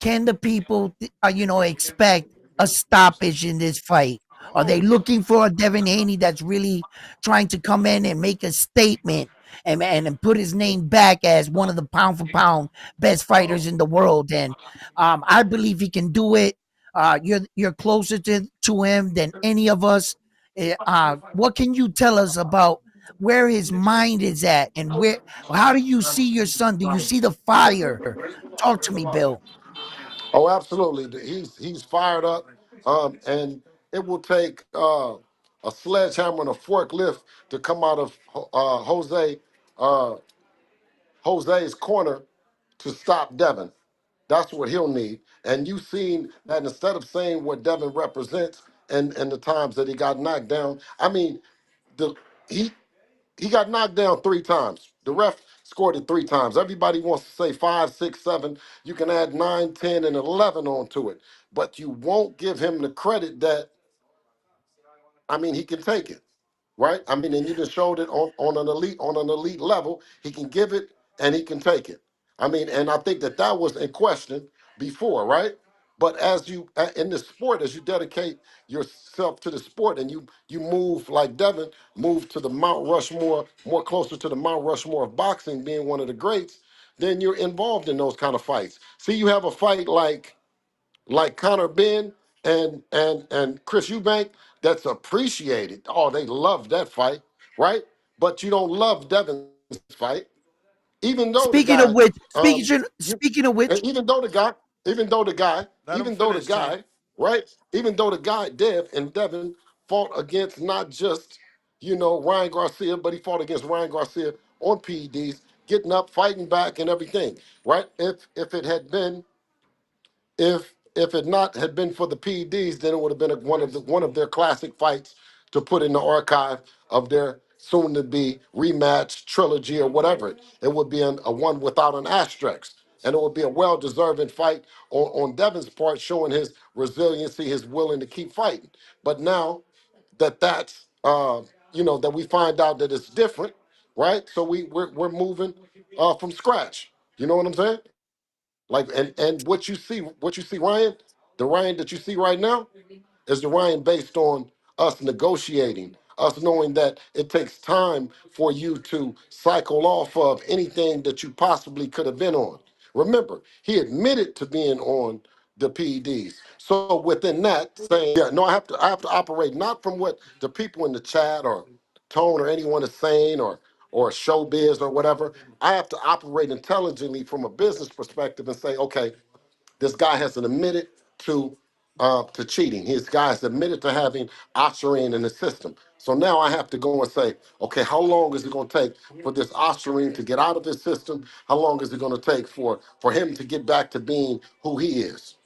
can the people, expect a stoppage in this fight? Are they looking for a Devin Haney that's really trying to come in and make a statement and put his name back as one of the pound for pound best fighters in the world? And I believe he can do it. You're closer to him than any of us. What can you tell us about where his mind is at, and how do you see your son? Do you see the fire? Talk to me, Bill. Oh, absolutely. He's fired up, and it will take a sledgehammer and a forklift to come out of uh, Jose's corner to stop Devin. That's what he'll need. And you've seen that instead of saying what Devin represents and the times that he got knocked down, I mean, the he he got knocked down 3 times. The ref scored it 3 times. Everybody wants to say 5, 6, 7. You can add 9, 10, and 11 onto it. But you won't give him the credit that, I mean, he can take it, right? I mean, and you just showed it on an elite level. He can give it and he can take it. I mean, and I think that that was in question before, right? But as you in the sport, as you dedicate yourself to the sport, and you move like Devin moved to the Mount Rushmore, more closer to the Mount Rushmore of boxing, being one of the greats, then you're involved in those kind of fights. See, you have a fight like Connor Ben and Chris Eubank, that's appreciated. Oh, they love that fight, right? But you don't love Devin's fight, even though the guy, Speaking of which, you, speaking of and which, Let him even though the finish, champ. guy, right? Even though the guy, Devin fought against not just, Ryan Garcia, but he fought against Ryan Garcia on PEDs, getting up, fighting back, and everything, right? If it had been if it not had been for the PEDs, then it would have been one of their classic fights to put in the archive of their soon to be rematch trilogy or whatever. It would be a one without an asterisk, and it would be a well deserving fight on Devin's part, showing his resiliency, his willing to keep fighting. But now that's that we find out that it's different, right? So we're moving from scratch. You know what I'm saying? Like and what you see, Ryan, the Ryan that you see right now is the Ryan based on us negotiating, us knowing that it takes time for you to cycle off of anything that you possibly could have been on. Remember, he admitted to being on the PEDs. So within that, saying, yeah, no, I have to operate not from what the people in the chat or Tone or anyone is saying or showbiz or whatever. I have to operate intelligently from a business perspective and say, okay, this guy has admitted to cheating. His guy has admitted to having ostarine in the system. So now I have to go and say, okay, how long is it going to take for this ostarine to get out of his system? How long is it going to take for him to get back to being who he is?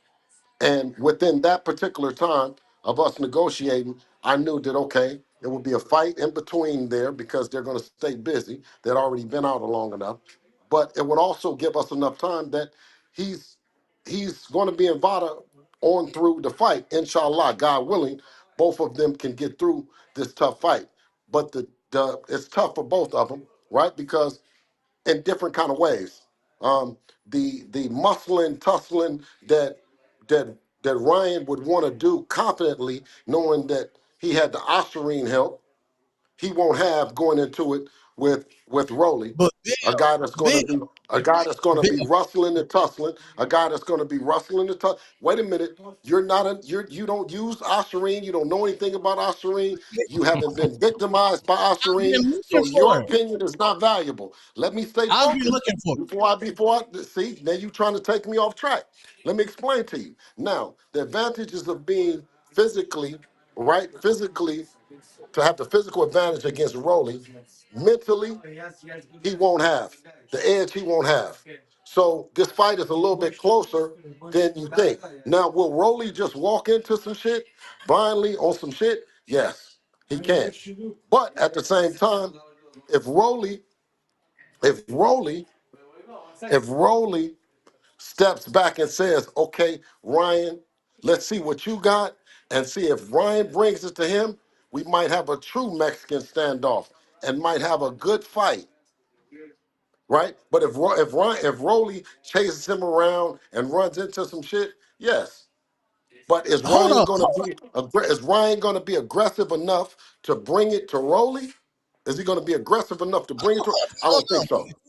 And within that particular time of us negotiating, I knew that, okay, it would be a fight in between there because they're going to stay busy. They'd already been out long enough. But it would also give us enough time that he's he's going to be in Vada on through the fight. Inshallah, God willing, both of them can get through this tough fight. But the it's tough for both of them, right? Because in different kind of ways. The muscling, tussling that that Ryan would want to do confidently, knowing that he had the ostarine help, he won't have going into it with Rolly, But a guy that's going Bill, to be a guy that's going to be Bill, rustling and tussling, a guy that's going to be rustling and tussling. Wait a minute, you don't use ostarine, you don't know anything about ostarine, you haven't been victimized by I've ostarine, been looking so your for him. opinion is not valuable. Let me stay I've been focused looking for him. before I see. Now you trying to take me off track. Let me explain to you. Now the advantages of being physically right, physically to have the physical advantage against Rolly, mentally, he won't have. The edge he won't have. So this fight is a little bit closer than you think. Now, will Rolly just walk into some shit blindly on some shit? Yes, he can. But at the same time, if Rolly, if Rolly, if Rolly steps back and says, okay, Ryan, let's see what you got and see if Ryan brings it to him, we might have a true Mexican standoff and might have a good fight right? But if Rolly chases him around and runs into some shit, yes. But Hold on. Is Ryan gonna be aggressive enough to bring it to Rolly? Is he gonna be aggressive enough to bring it to? I Hold don't think on. so.